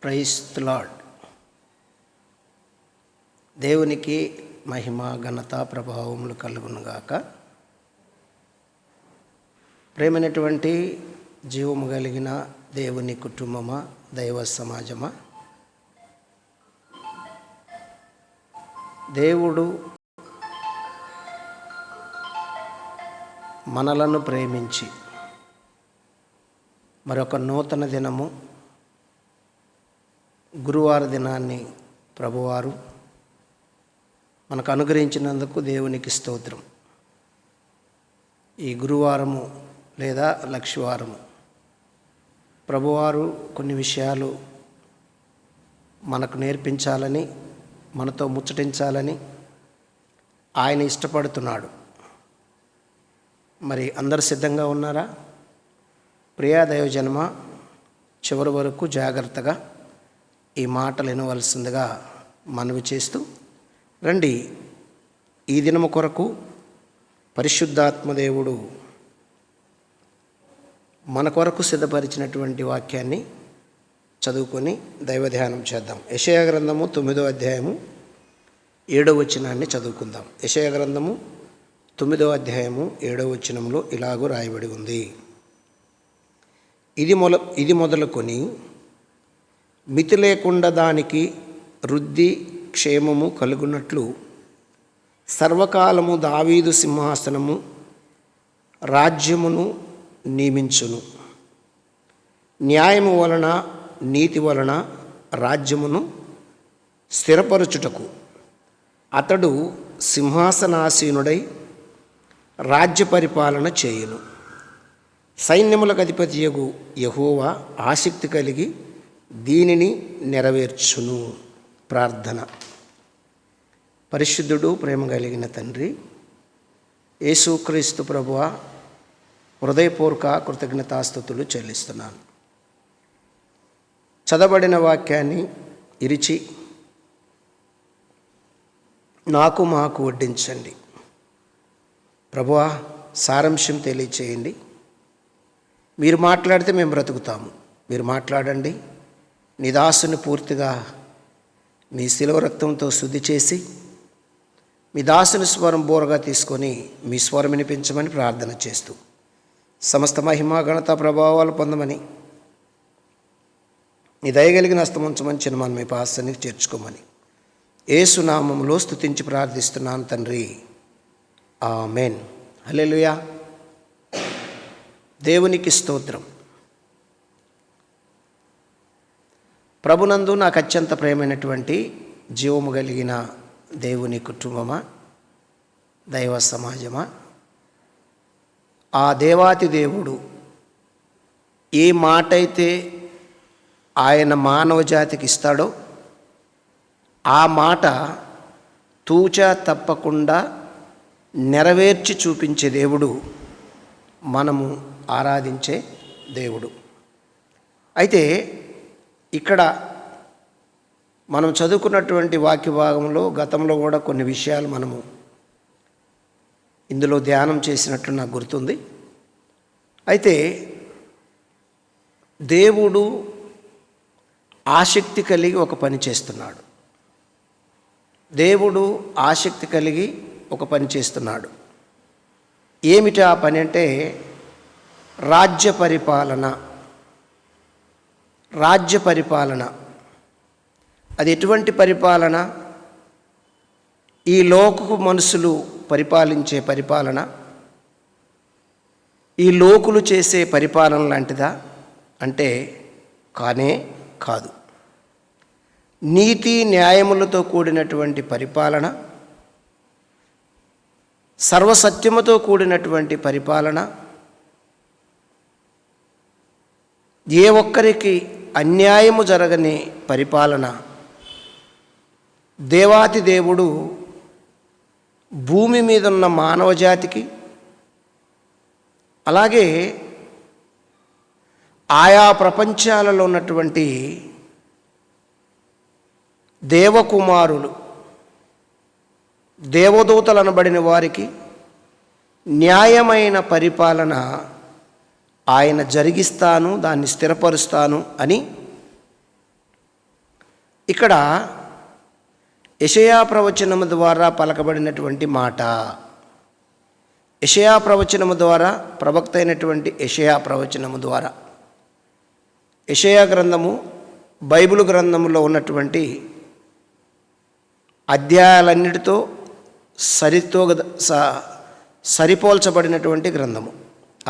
Praise the lord. దేవునికి మహిమ ఘనత ప్రభావములు కలుగునుగాక. ప్రేమైనటువంటి జీవము కలిగిన దేవుని కుటుంబమా, దైవ సమాజమా, దేవుడు మనలను ప్రేమించి మరొక నూతన దినము గురువార దినాన్ని ప్రభువారు మనకు అనుగ్రహించినందుకు దేవునికి స్తోత్రం. ఈ గురువారము లేదా లక్షవారము ప్రభువారు కొన్ని విషయాలు మనకు నేర్పించాలని, మనతో ముచ్చటించాలని ఆయన ఇష్టపడుతున్నాడు. మరి అందరు సిద్ధంగా ఉన్నారా? ప్రియా దైవజనమ, చివరి వరకు జాగ్రత్తగా ఈ మాటలు వినవలసిందిగా మనవి చేస్తూ, రండి ఈ దినము కొరకు పరిశుద్ధాత్మదేవుడు మన కొరకు సిద్ధపరిచినటువంటి వాక్యాన్ని చదువుకొని దైవ ధ్యానం చేద్దాం. యెషయా గ్రంథము 9వ అధ్యాయము 7వ వచనాన్ని చదువుకుందాం. యెషయా గ్రంథము 9వ అధ్యాయము 7వ వచనంలో ఇలాగూ రాయబడి ఉంది: ఇది మొదలుకొని మితి లేకుండా దానికి వృద్ధి క్షేమము కలుగునట్లు సర్వకాలము దావీదు సింహాసనము రాజ్యమును నియమించును. న్యాయము వలన నీతి వలన రాజ్యమును స్థిరపరచుటకు అతడు సింహాసనాసీనుడై రాజ్య పరిపాలన చేయును. సైన్యములకు అధిపతియగు యెహోవా ఆసక్తి కలిగి దీనిని నెరవేర్చును. ప్రార్థన. పరిశుద్ధుడు, ప్రేమ కలిగిన తండ్రి యేసుక్రీస్తు ప్రభువా, హృదయపూర్వక కృతజ్ఞతాస్తుతులు చెల్లిస్తున్నాను. చదవబడిన వాక్యాన్ని ఇరిచి నాకు మాకు వడ్డించండి. ప్రభువా, సారాంశం తెలియచేయండి. మీరు మాట్లాడితే మేము బ్రతుకుతాము. మీరు మాట్లాడండి. నీ దాసుని పూర్తిగా మీ శిలువ రక్తంతో శుద్ధి చేసి మీ దాసుని స్వరం బోరగా తీసుకొని మీ స్వరం వినిపించమని ప్రార్థన చేస్తూ సమస్త మహిమ ఘనత ప్రభావాలు పొందమని, నీ దయగలిగిన హస్తముంచమని చిన్నమని మీ పాసానికి చేర్చుకోమని యేసు నామములో స్తుతించి ప్రార్థిస్తున్నాను తండ్రి, ఆమేన్. హల్లెలూయా. దేవునికి స్తోత్రం. ప్రభునందు నాకు అత్యంత ప్రియమైనటువంటి జీవము కలిగిన దేవుని కుటుంబమా, దైవ సమాజమా, ఆ దేవాతి దేవుడు ఏ మాట అయితే ఆయన మానవ జాతికి ఇస్తాడో ఆ మాట తూచా తప్పకుండా నెరవేర్చి చూపించే దేవుడు మనము ఆరాధించే దేవుడు. అయితే ఇక్కడ మనం చదువుకున్నటువంటి వాక్య భాగంలో గతంలో కూడా కొన్ని విషయాలు మనము ఇందులో ధ్యానం చేసినట్లు నాకు గుర్తుంది. అయితే దేవుడు ఆసక్తి కలిగి ఒక పని చేస్తున్నాడు. దేవుడు ఆసక్తి కలిగి ఒక పని చేస్తున్నాడు. ఏమిటి ఆ పని అంటే రాజ్య పరిపాలన. రాజ్య పరిపాలన అది ఎటువంటి పరిపాలన? ఈ లోకపు మనుషులు పరిపాలించే పరిపాలన, ఈ లోకులు చేసే పరిపాలన లాంటిదా అంటే కానే కాదు. నీతి న్యాయములతో కూడినటువంటి పరిపాలన, సర్వసత్యముతో కూడినటువంటి పరిపాలన, ఏ ఒక్కరికి అన్యాయము జరగని పరిపాలన దేవాతి దేవుడు భూమి మీద ఉన్న మానవ జాతికి, అలాగే ఆయా ప్రపంచాలలో ఉన్నటువంటి దేవకుమారులు, దేవదూతలు అనబడిన వారికి న్యాయమైన పరిపాలన ఆయన జరిగిస్తాను, దాన్ని స్థిరపరుస్తాను అని ఇక్కడ యెషయా ప్రవచనము ద్వారా పలకబడినటువంటి మాట, యెషయా ప్రవచనము ద్వారా, ప్రవక్త అయినటువంటి యెషయా ప్రవచనము ద్వారా, యెషయా గ్రంథము బైబిల్ గ్రంథములో ఉన్నటువంటి అధ్యాయాలన్నిటితో సరిపోల్చబడినటువంటి గ్రంథము.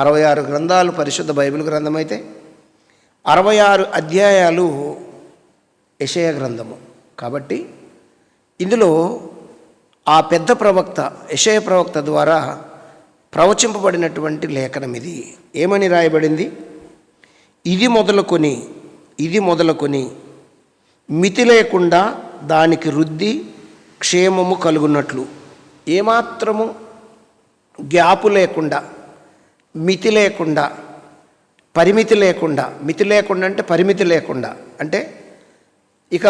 66 గ్రంథాలు పరిశుద్ధ బైబిల్ గ్రంథం అయితే 66 అధ్యాయాలు యెషయా గ్రంథము. కాబట్టి ఇందులో ఆ పెద్ద ప్రవక్త యెషయా ప్రవక్త ద్వారా ప్రవచింపబడినటువంటి లేఖనం ఇది. ఏమని రాయబడింది? ఇది మొదలుకొని మితి లేకుండా దానికి వృద్ధి క్షేమము కలుగున్నట్లు, ఏమాత్రము గ్యాపు లేకుండా, మితి లేకుండా, పరిమితి లేకుండా. మితి లేకుండా అంటే పరిమితి లేకుండా, అంటే ఇక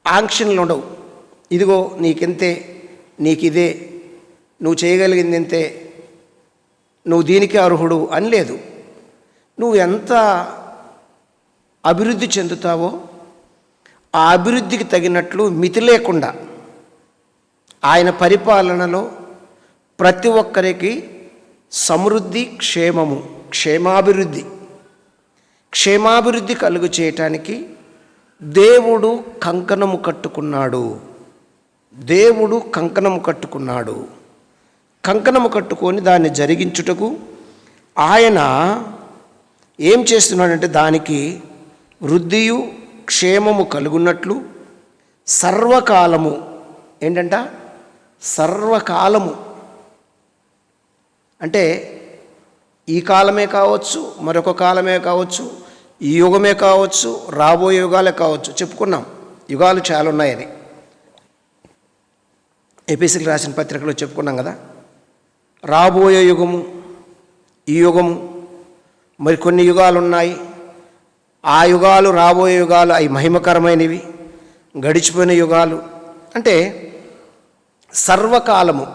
ఆంక్షన్లు ఉండవు. ఇదిగో నీకింతే, నీకిదే, నువ్వు చేయగలిగింది ఇంతే, నువ్వు దీనికి అర్హుడు అని లేదు. నువ్వు ఎంత అభివృద్ధి చెందుతావో ఆ అభివృద్ధికి తగినట్లు మితి లేకుండా ఆయన పరిపాలనలో ప్రతి ఒక్కరికి సమృద్ధి, క్షేమాభివృద్ధి కలుగు చేయటానికి దేవుడు కంకణము కట్టుకున్నాడు. కంకణము కట్టుకొని దాన్ని జరిగించుటకు ఆయన ఏం చేస్తున్నాడంటే దానికి వృద్ధియు క్షేమము కలుగున్నట్లు సర్వకాలము, ఏంటంట సర్వకాలము అంటే ఈ కాలమే కావచ్చు, మరొక కాలమే కావచ్చు, ఈ యుగమే కావచ్చు, రాబోయే యుగాలే కావచ్చు. చెప్పుకున్నాం యుగాలు చాలా ఉన్నాయని. ఎపిసికి రాసిన పత్రికలో చెప్పుకున్నాం కదా. రాబోయే యుగము, ఈ యుగము, మరి కొన్ని యుగాలు ఉన్నాయి. ఆ యుగాలు, రాబోయే యుగాలు అవి మహిమకరమైనవి. గడిచిపోయిన యుగాలు అంటే సర్వకాలము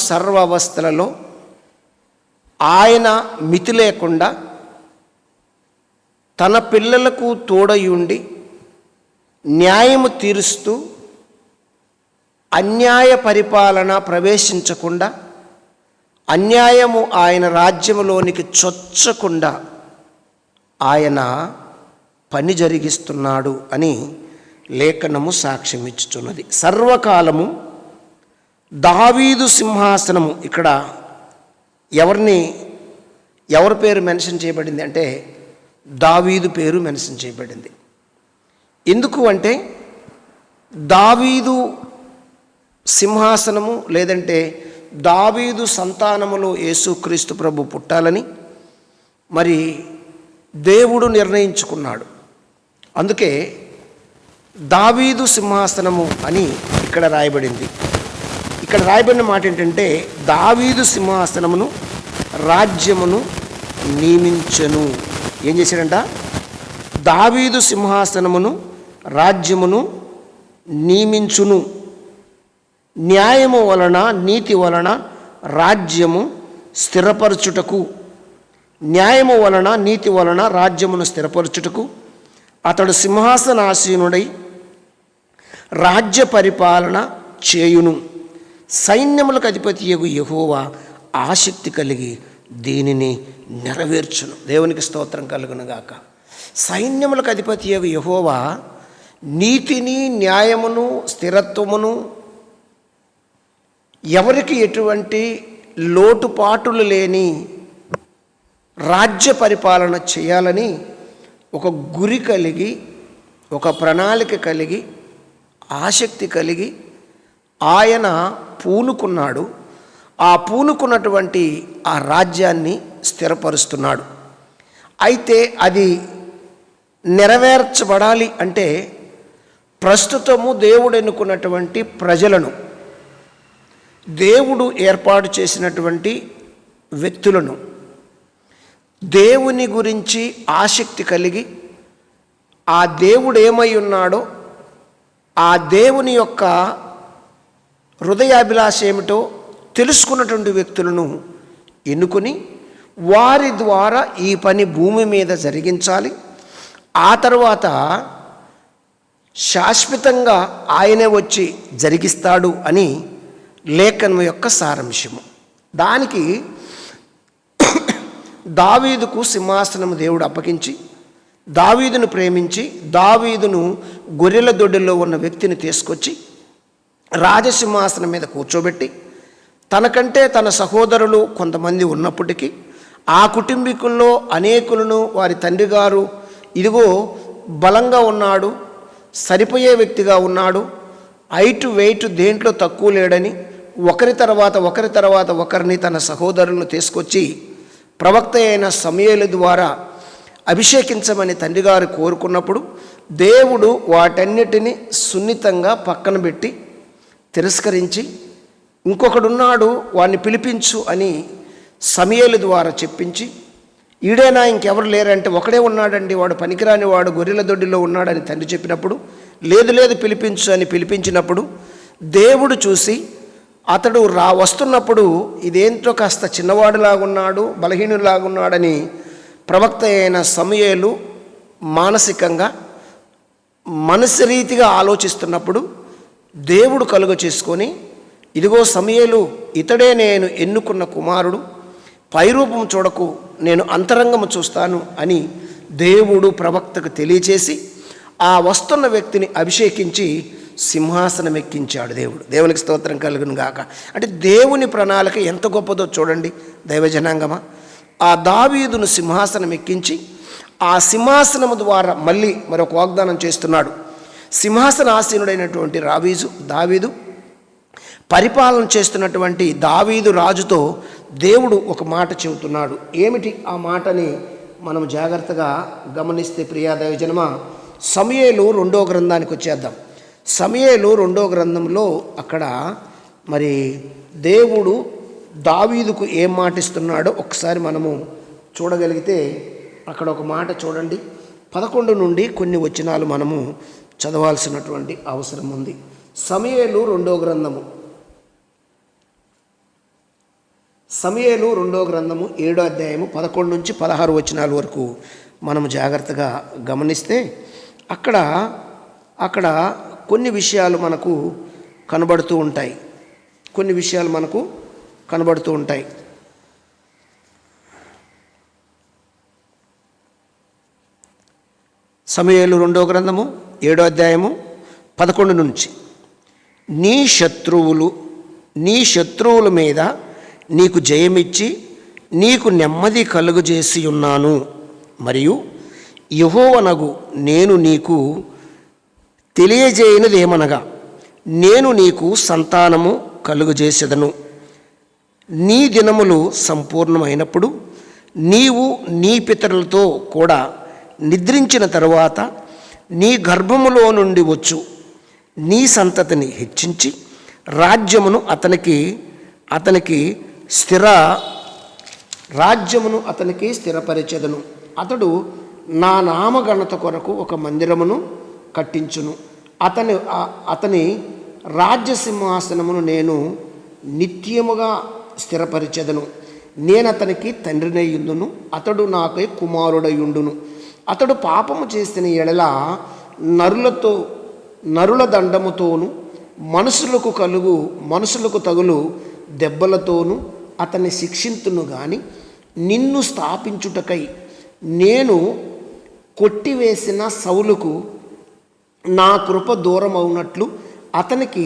సర్వవస్థలలో ఆయన మితి లేకుండా తన పిల్లలకు తోడయుండి న్యాయము తీరుస్తూ అన్యాయ పరిపాలన ప్రవేశించకుండా, అన్యాయము ఆయన రాజ్యములోనికి చొచ్చకుండా ఆయన పని జరిగిస్తున్నాడు అని లేఖనము సాక్ష్యం ఇచ్చుచున్నది. సర్వకాలము దావీదు సింహాసనము. ఇక్కడ ఎవరి పేరు మెన్షన్ చేయబడింది అంటే దావీదు పేరు మెన్షన్ చేయబడింది. ఎందుకు అంటే దావీదు సింహాసనము, లేదంటే దావీదు సంతానములో యేసుక్రీస్తు ప్రభు పుట్టాలని మరి దేవుడు నిర్ణయించుకున్నాడు. అందుకే దావీదు సింహాసనము అని ఇక్కడ రాయబడింది. ఇక్కడ రాయబడిన మాట ఏంటంటే దావీదు సింహాసనమును రాజ్యమును నియమించెను. ఏం చేశాడంట? దావీదు సింహాసనమును రాజ్యమును నియమించును. న్యాయము వలన నీతి వలన రాజ్యము స్థిరపరచుటకు, న్యాయము వలన నీతి వలన రాజ్యమును స్థిరపరచుటకు అతడు సింహాసనాసీనుడై రాజ్య పరిపాలన చేయును. సైన్యములకు అధిపతియగు యెహోవా ఆసక్తి కలిగి దీనిని నెరవేర్చును. దేవునికి స్తోత్రం కలుగునుగాక. సైన్యములకు అధిపతియగు యెహోవా నీతిని, న్యాయమును, స్థిరత్వమును, ఎవరికి ఎటువంటి లోటుపాటులు లేని రాజ్య పరిపాలన చేయాలని ఒక గురి కలిగి, ఒక ప్రణాళిక కలిగి, ఆసక్తి కలిగి ఆయన పూనుకున్నాడు. ఆ పూనుకున్నటువంటి ఆ రాజ్యాన్ని స్థిరపరుస్తున్నాడు. అయితే అది నెరవేర్చబడాలి అంటే ప్రస్తుతము దేవుడు ఎన్నుకున్నటువంటి ప్రజలను, దేవుడు ఏర్పాటు చేసినటువంటి వ్యక్తులను, దేవుని గురించి ఆసక్తి కలిగి ఆ దేవుడు ఏమై ఉన్నాడో, ఆ దేవుని యొక్క హృదయాభిలాష ఏమిటో తెలుసుకున్నటువంటి వ్యక్తులను ఎన్నుకొని వారి ద్వారా ఈ పని భూమి మీద జరిగించాలి. ఆ తర్వాత శాశ్వతంగా ఆయనే వచ్చి జరిగిస్తాడు అని లేఖనం యొక్క సారాంశము. దానికి దావీదుకు సింహాసనము దేవుడు అప్పగించి, దావీదును ప్రేమించి, దావీదును గొర్రెల దొడ్డిలో ఉన్న వ్యక్తిని తీసుకొచ్చి రాజసింహాసనం మీద కూర్చోబెట్టి, తనకంటే తన సహోదరులు కొంతమంది ఉన్నప్పటికీ ఆ కుటుంబీకుల్లో అనేకులను వారి తండ్రి గారు ఇదిగో బలంగా ఉన్నాడు, సరిపోయే వ్యక్తిగా ఉన్నాడు, హైట్ వెయిట్ దేంట్లో తక్కువ లేడని ఒకరి తర్వాత ఒకరిని తన సహోదరులను తీసుకొచ్చి ప్రవక్త అయిన సమూయేలు ద్వారా అభిషేకించమని తండ్రి గారు కోరుకున్నప్పుడు దేవుడు వాటన్నిటిని సున్నితంగా పక్కన పెట్టి తిరస్కరించి, ఇంకొకడున్నాడు వాడిని పిలిపించు అని సమూయేలు ద్వారా చెప్పించి, ఈడేనా ఇంకెవరు లేరంటే ఒకడే ఉన్నాడండి, వాడు పనికిరాని వాడు గొర్రెల దొడ్డిలో ఉన్నాడని తండ్రి చెప్పినప్పుడు, లేదు పిలిపించు అని పిలిపించినప్పుడు దేవుడు చూసి అతడు వస్తున్నప్పుడు ఇదేంటో కాస్త చిన్నవాడులాగున్నాడు, బలహీనులాగున్నాడని ప్రవక్త అయిన సమూయేలు మానసికంగా మనసు రీతిగా ఆలోచిస్తున్నప్పుడు దేవుడు కలుగ చేసుకొని, ఇదిగో సమూయేలు, ఇతడే నేను ఎన్నుకున్న కుమారుడు, పైరూపం చూడకు, నేను అంతరంగము చూస్తాను అని దేవుడు ప్రవక్తకు తెలియచేసి ఆ వస్తున్న వ్యక్తిని అభిషేకించి సింహాసనం ఎక్కించాడు దేవుడు. దేవునికి స్తోత్రం కలుగును గాక. అంటే దేవుని ప్రణాళిక ఎంత గొప్పదో చూడండి దైవజనాంగమా. ఆ దావీదును సింహాసనం ఎక్కించి ఆ సింహాసనము ద్వారా మళ్ళీ మరొక వాగ్దానం చేస్తున్నాడు. సింహాసనాసీనుడైనటువంటి దావీదు పరిపాలన చేస్తున్నటువంటి దావీదు రాజుతో దేవుడు ఒక మాట చెబుతున్నాడు. ఏమిటి ఆ మాటని మనం జాగ్రత్తగా గమనిస్తే ప్రియా దైవజనమా, సమూయేలు 2వ గ్రంథానికి వచ్చేద్దాం. సమూయేలు 2వ గ్రంథంలో అక్కడ మరి దేవుడు దావీదుకు ఏం మాట ఇస్తున్నాడో ఒకసారి మనము చూడగలిగితే అక్కడ ఒక మాట చూడండి. 11 నుండి కొన్ని వచనాలు మనము చదవాల్సినటువంటి అవసరం ఉంది. సమూయేలు 2వ గ్రంథము 7వ అధ్యాయము 11 నుంచి 16 వచనాల వరకు మనము జాగ్రత్తగా గమనిస్తే అక్కడ కొన్ని విషయాలు మనకు కనబడుతూ ఉంటాయి. సమూయేలు 2వ గ్రంథము 7వ అధ్యాయము 11 నుంచి, నీ శత్రువుల మీద నీకు జయమిచ్చి నీకు నెమ్మది కలుగజేసి ఉన్నాను. మరియు యెహోవానగు నేను నీకు తెలియజేయనిదేమనగా, నేను నీకు సంతానము కలుగజేసెదను. నీ దినములు సంపూర్ణమైనప్పుడు నీవు నీ పితరులతో కూడా నిద్రించిన తరువాత నీ గర్భములో నుండి వచ్చు నీ సంతతిని హెచ్చించి రాజ్యమును అతనికి స్థిరపరిచెదను. అతడు నా నామఘనత కొరకు ఒక మందిరమును కట్టించును. అతని రాజ్య సింహాసనమును నేను నిత్యముగా స్థిరపరిచెదను. నేను అతనికి తండ్రినయ్యుండును, అతడు నాకై కుమారుడయ్యుండును. అతడు పాపము చేసిన ఎడల నరుల దండముతోను మనుషులకు తగులు దెబ్బలతోనూ అతన్ని శిక్షింతును గాని, నిన్ను స్థాపించుటకై నేను కొట్టివేసిన సౌలుకు నా కృప దూరం అవునట్లు అతనికి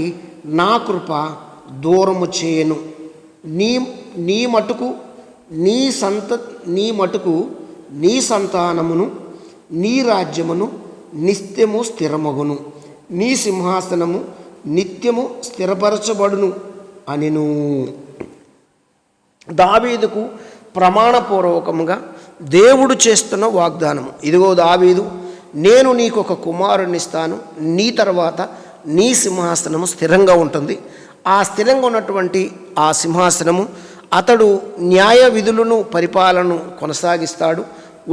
నా కృప దూరము చేయను. నీ మటుకు నీ సంతానమును నీ రాజ్యమును నిత్యము స్థిరమగును, నీ సింహాసనము నిత్యము స్థిరపరచబడును అనెను. దావీదుకు ప్రమాణపూర్వకముగా దేవుడు చేస్తున్న వాగ్దానము. ఇదిగో దావీదు, నేను నీకు ఒక కుమారుని ఇస్తాను, నీ తర్వాత నీ సింహాసనము స్థిరంగా ఉంటుంది. ఆ స్థిరంగా ఉన్నటువంటి ఆ సింహాసనము అతడు న్యాయ విధులను పరిపాలనను కొనసాగిస్తాడు.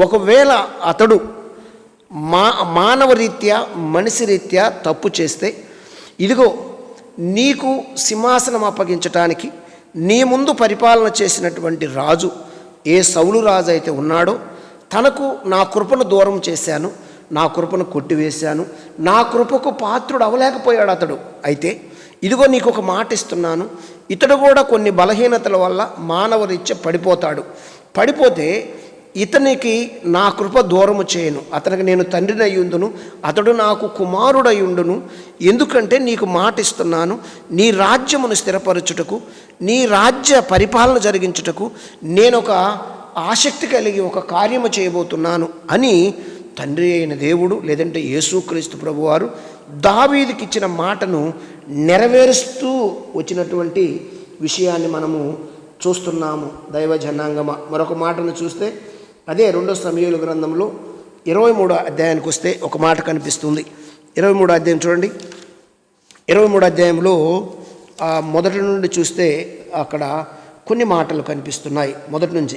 ఒకవేళ అతడు మానవ రీత్యా మనిషి రీత్యా తప్పు చేస్తే, ఇదిగో నీకు సింహాసనం అప్పగించటానికి నీ ముందు పరిపాలన చేసినటువంటి రాజు ఏ సౌలు రాజు అయితే ఉన్నాడో, తనకు నా కృపను దూరం చేశాను, నా కృపను కొట్టివేశాను, నా కృపకు పాత్రుడు అవలేకపోయాడు అతడు. అయితే ఇదిగో నీకు ఒక మాట ఇస్తున్నాను, ఇతడు కూడా కొన్ని బలహీనతల వల్ల మానవరీత్యా పడిపోతే ఇతనికి నా కృప దూరము చేయను, అతనికి నేను తండ్రిని అయ్యుండును, అతడు నాకు కుమారుడయ్యుండును. ఎందుకంటే నీకు మాట ఇస్తున్నాను, నీ రాజ్యమును స్థిరపరచుటకు, నీ రాజ్య పరిపాలన జరిగించుటకు నేను ఒక ఆసక్తి కలిగి ఒక కార్యము చేయబోతున్నాను అని తండ్రి అయిన దేవుడు, లేదంటే యేసుక్రీస్తు ప్రభువారు దావీదుకి ఇచ్చిన మాటను నెరవేరుస్తూ వచ్చినటువంటి విషయాన్ని మనము చూస్తున్నాము. దైవ జనాంగమ మరొక మాటను చూస్తే అదే 2 సమూయేలు గ్రంథంలో 23వ అధ్యాయానికి వస్తే ఒక మాట కనిపిస్తుంది. 23వ అధ్యాయం చూడండి. 23వ అధ్యాయంలో మొదటి నుండి చూస్తే అక్కడ కొన్ని మాటలు కనిపిస్తున్నాయి. మొదటి నుంచి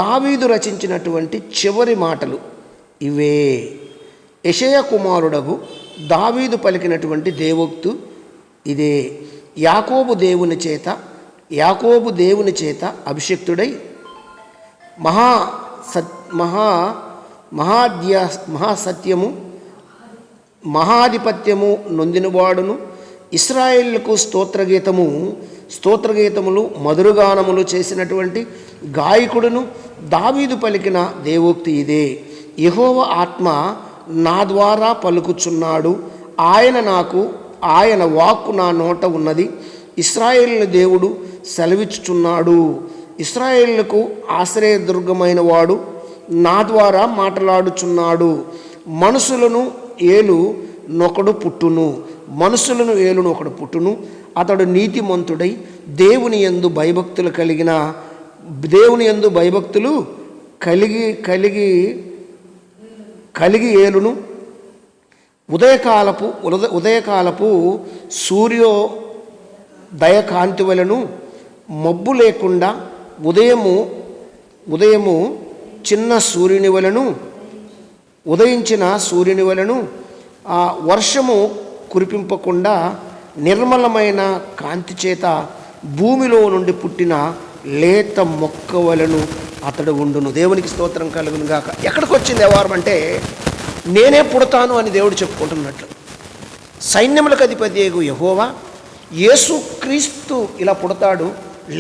దావీదు రచించినటువంటి చివరి మాటలు ఇవే. యెషయా కుమారుడగు దావీదు పలికినటువంటి దేవోక్తు ఇదే. యాకోబు దేవుని చేత అభిషిక్తుడై మహాసత్యము మహాధిపత్యము నొందినవాడును, ఇశ్రాయేలుకు స్తోత్రగీతములు మధురగానములు చేసినటువంటి గాయకుడును దావీదు పలికిన దేవోక్తి ఇదే. యెహోవా ఆత్మ నా ద్వారా పలుకుచున్నాడు, ఆయన వాక్కు నా నోట ఉన్నది. ఇశ్రాయేలు దేవుడు సెలవిచ్చుచున్నాడు, ఇశ్రాయేలుకు ఆశ్రయదుర్గమైన వాడు నా ద్వారా మాట్లాడుచున్నాడు. మనుషులను ఏలు నొకడు పుట్టును, అతడు నీతిమంతుడై దేవుని యందు భయభక్తులు కలిగి ఏలును. ఉదయకాలపు సూర్యోదయకాంతి వలెను మబ్బు లేకుండా ఉదయము చిన్న సూర్యుని వలెను ఉదయించిన సూర్యుని వలెను వర్షము కురిపింపకుండా నిర్మలమైన కాంతి చేత భూమిలో నుండి పుట్టిన లేత మొక్క వలెను అతడు ఉండును. దేవునికి స్తోత్రం కలుగును గాక. ఎక్కడికి వచ్చింది వ్యవహారం అంటే, నేనే పుడతాను అని దేవుడు చెప్పుకుంటున్నట్లు. సైన్యములకు అధిపతి యెహోవా యేసుక్రీస్తు ఇలా పుడతాడు,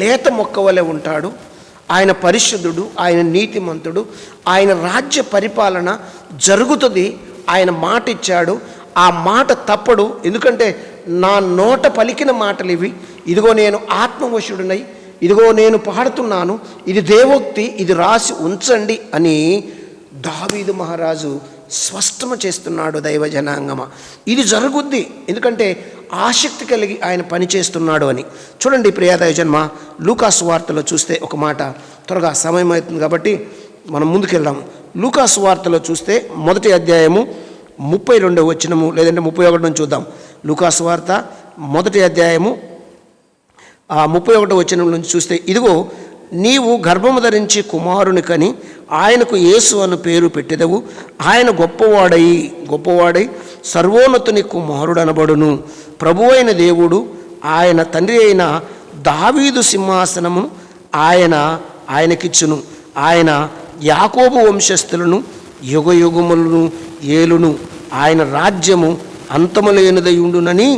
లేత మొక్క వలె ఉంటాడు. ఆయన పరిశుద్ధుడు, ఆయన నీతిమంతుడు, ఆయన రాజ్య పరిపాలన జరుగుతుంది. ఆయన మాట ఇచ్చాడు, ఆ మాట తప్పడు. ఎందుకంటే నా నోట పలికిన మాటలు ఇవి. ఇదిగో నేను ఆత్మవశుడినై, ఇదిగో నేను పాడుతున్నాను, ఇది దేవోక్తి, ఇది రాసి ఉంచండి అని దావీదు మహారాజు స్పష్టం చేస్తున్నాడు. దైవ జనాంగమ ఇది జరుగుద్ది, ఎందుకంటే ఆసక్తి కలిగి ఆయన పని చేస్తున్నాడు అని. చూడండి ప్రియ దైవజన్మ, లూకాసు వార్తలో చూస్తే ఒక మాట, త్వరగా సమయం అవుతుంది కాబట్టి మనం ముందుకెళ్దాం. లూకాసు వార్తలో చూస్తే 1వ అధ్యాయము 32వ వచనము లేదంటే 31 నుంచి చూద్దాం. లూకాసు వార్త 1వ అధ్యాయము 31వ వచనం నుంచి చూస్తే, ఇదిగో నీవు గర్భము ధరించి కుమారుని కని ఆయనకు యేసు అను పేరు పెట్టెదవు. ఆయన గొప్పవాడై సర్వోన్నతుని కుమారుడు అనబడును. ప్రభువైన దేవుడు ఆయన తండ్రి అయిన దావీదు సింహాసనము ఆయనకిచ్చును. ఆయన యాకోబు వంశస్థులను యుగయుగములను ఏలును. ఆయన రాజ్యము అంతములేనిదై ఉండునని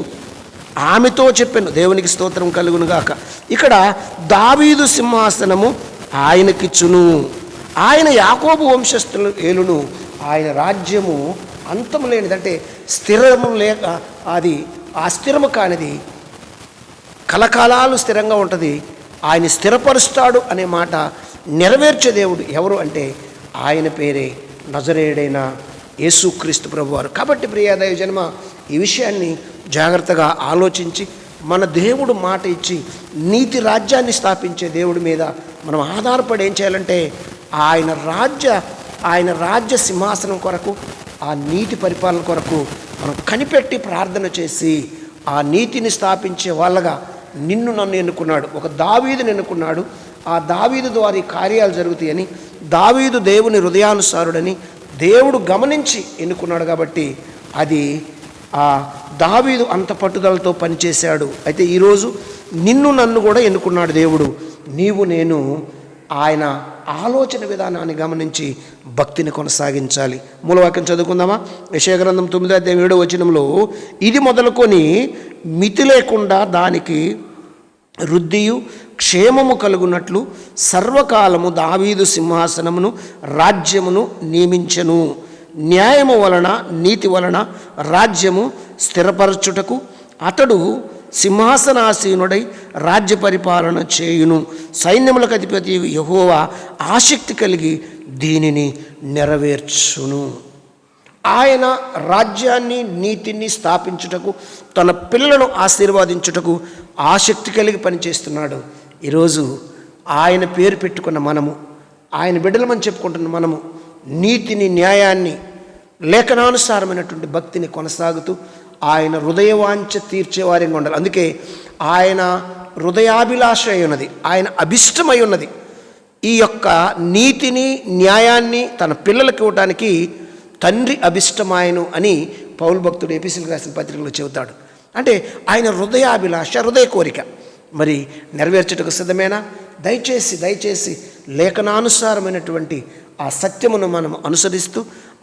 ఆమెతో చెప్పాను. దేవునికి స్తోత్రం కలుగును గాక. ఇక్కడ దావీదు సింహాసనము ఆయనకిచ్చును, ఆయన యాకోబు వంశస్థులు ఏలును. ఆయన రాజ్యము అంతము లేనిదంటే స్థిరము లేక, అది అస్థిరము కానిది, కలకాలాలు స్థిరంగా ఉంటుంది. ఆయన స్థిరపరుస్తాడు అనే మాట నెరవేర్చే దేవుడు ఎవరు అంటే ఆయన పేరే నజరేయుడైన యేసుక్రీస్తు ప్రభువారు. కాబట్టి ప్రియ దైవజన్మ, ఈ విషయాన్ని జాగ్రత్తగా ఆలోచించి మన దేవుడు మాట ఇచ్చి నీతి రాజ్యాన్ని స్థాపించే దేవుడి మీద మనం ఆధారపడి ఏం చేయాలంటే ఆయన రాజ్య సింహాసనం కొరకు, ఆ నీతి పరిపాలన కొరకు మనం కనిపెట్టి ప్రార్థన చేసి ఆ నీతిని స్థాపించే వాళ్ళగా నన్ను ఎన్నుకున్నాడు. ఒక దావీదుని ఎన్నుకున్నాడు. ఆ దావీదు ద్వారా ఈ కార్యాలు జరుగుతాయని, దావీదు దేవుని హృదయానుసారుడని దేవుడు గమనించి ఎన్నుకున్నాడు. కాబట్టి అది ఆ దావీదు అంత పట్టుదలతో పనిచేశాడు. అయితే ఈరోజు నన్ను కూడా ఎన్నుకున్నాడు దేవుడు. నీవు నేను ఆయన ఆలోచన విధానాన్ని గమనించి భక్తిని కొనసాగించాలి. మూలవాక్యం చదువుకుందామా? యెషయా గ్రంథం 9:7 ఇది మొదలుకొని మితి లేకుండా దానికి వృద్ధియు క్షేమము కలుగునట్లు సర్వకాలము దావీదు సింహాసనమును రాజ్యమును నియమించెను. న్యాయము వలన నీతి వలన రాజ్యము స్థిరపరచుటకు అతడు సింహాసనాసీనుడై రాజ్య పరిపాలన చేయును. సైన్యములకు అధిపతి యెహోవా ఆసక్తి కలిగి దీనిని నెరవేర్చును. ఆయన రాజ్యాన్ని నీతిని స్థాపించుటకు, తన పిల్లలను ఆశీర్వదించుటకు ఆసక్తి కలిగి పనిచేస్తున్నాడు. ఈరోజు ఆయన పేరు పెట్టుకున్న మనము, ఆయన బిడ్డలమని చెప్పుకుంటున్న మనము నీతిని, న్యాయాన్ని, లేఖనానుసారమైనటువంటి భక్తిని కొనసాగుతూ ఆయన హృదయవాంఛ తీర్చేవారిగా ఉండాలి. అందుకే ఆయన హృదయాభిలాష అయి ఉన్నది, ఆయన అభిష్టమై ఉన్నది ఈ యొక్క నీతిని, న్యాయాన్ని తన పిల్లలకు ఇవ్వటానికి తండ్రి అభిష్టమాయను అని పౌలు భక్తుడు ఎఫెసీయులకు రాసిన పత్రికలో చెబుతాడు. అంటే ఆయన హృదయాభిలాష, హృదయ కోరిక మరి నెరవేర్చుటకు సిద్ధమేనా? దయచేసి లేఖనానుసారమైనటువంటి ఆ సత్యమును మనం అనుసరిస్తూ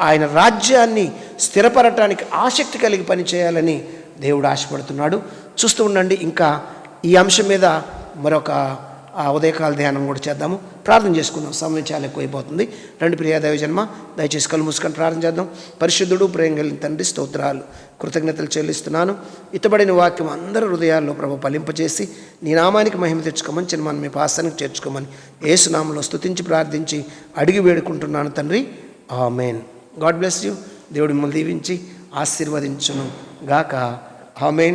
ఆయన రాజ్యాన్ని స్థిరపరచడానికి ఆసక్తి కలిగి పనిచేయాలని దేవుడు ఆశపడుతున్నాడు. చూస్తూ ఉండండి. ఇంకా ఈ అంశం మీద మరొక ఉదయకాల ధ్యానం కూడా చేద్దాము. ప్రార్థన చేసుకుందాం, సమయం చాలా ఎక్కువైపోతుంది. రండి ప్రియ దైవజన్మ, దయచేసి కళ్ళు మూసుకొని ప్రార్థన చేద్దాం. పరిశుద్ధుడు, ప్రేమ కలిగిన తండ్రి, స్తోత్రాలు, కృతజ్ఞతలు చెల్లిస్తున్నాను. ఇతబడిన వాక్యం అందరి హృదయాల్లో ప్రభు ఫలింపచేసి నీ నామానికి మహిమ తెచ్చుకోమని, చిన్నమని మీ పాసానికి చేర్చుకోమని యేసు నామములో స్తుతించి ప్రార్థించి అడిగి వేడుకుంటున్నాను తండ్రి. ఆమేన్. God bless you. దేవుడు మిమ్మల్ని దీవించి ఆశీర్వదించును గాక. ఆమేన్.